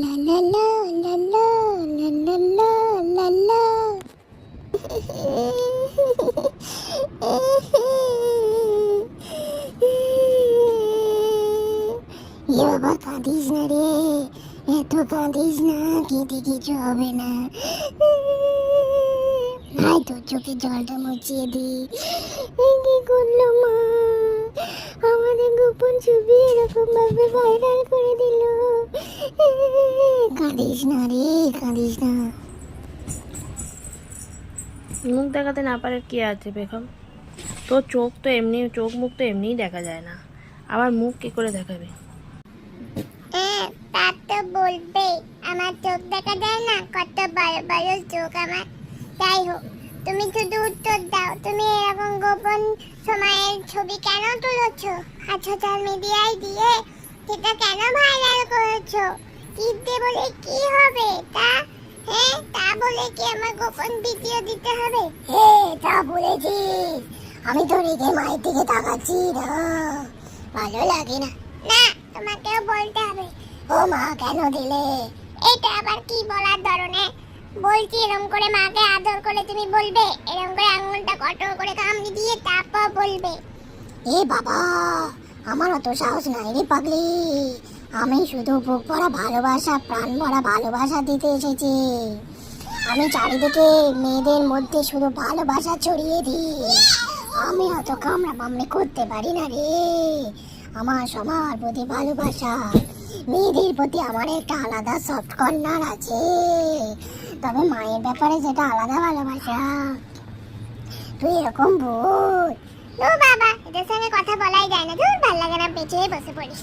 লা লা লা লা লা লা লা লা লা লা। বাবা কাঁদিস না রে, এত কাঁদিস না, কেঁদে কিছু হবে না। ভাই তোর চোখে জলটা মুছিয়ে দি। কি করলো মা, আমাদের গোপন ছবি এরকম ভাবে ভাইরাল করে দিল। কাঁদিস না রে, কাঁদিস না। মুখ দেখাতে না পারে কি আছে বেগম? তোর চোখ তো এমনি, চোখ মুখ তো এমনিই দেখা যায় না, আবার মুখ কি করে দেখাবে? তা তো বলবে, আমার চোখ দেখা যায় না, কত বড় বড় চোখ আমার। যাই হোক, তুমি শুধু উত্তর দাও, তুমি এরকম গোপন সময়ের ছবি কেন তুলেছো আর সোশ্যাল মিডিয়ায় দিয়ে সেটা কেন ভাইরাল করেছো? দিতে বলে কি হবে তা? তা বলে কি আমার গোপন ভিডিও দিতে হবে? তা বলেছিস, আমি তো রেগে মায়ের দিকে তাকাচ্ছি না, ভালো লাগে না। না, তোমাকেও বলতে হবে। ও মা, কেন দিলে? এটা আবার কি বলার ধরনের? বলছি এরকম করে মাকে আদর করে তুমি বলবে, এরকম করে আঙুলটা কঠোর করে কামড়ে দিয়ে তারপর বলবে। এ বাবা, আমার অত সাহস নাই রে পাগলি। আমি শুধু বুক ভরা ভালোবাসা, প্রাণ ভরা ভালোবাসা দিতে এসেছি। আমি চারিদিকে মেয়েদের মধ্যে শুধু ভালোবাসা ছড়িয়ে দিই। আমি অত কামড়া মামড়ি করতে পারি না রে। আমার সবার প্রতি ভালোবাসা, মেয়েদের প্রতি আমার একটা আলাদা সফট কর্নার আছে, তবে মায়ের ব্যাপারে যেটা আলাদা ভালোবাসা। তুই এরকম ভূত? বাবা, এদের সঙ্গে কথা বলাই যায় না, ভালো লাগে না, পেছনে বসে পড়িস।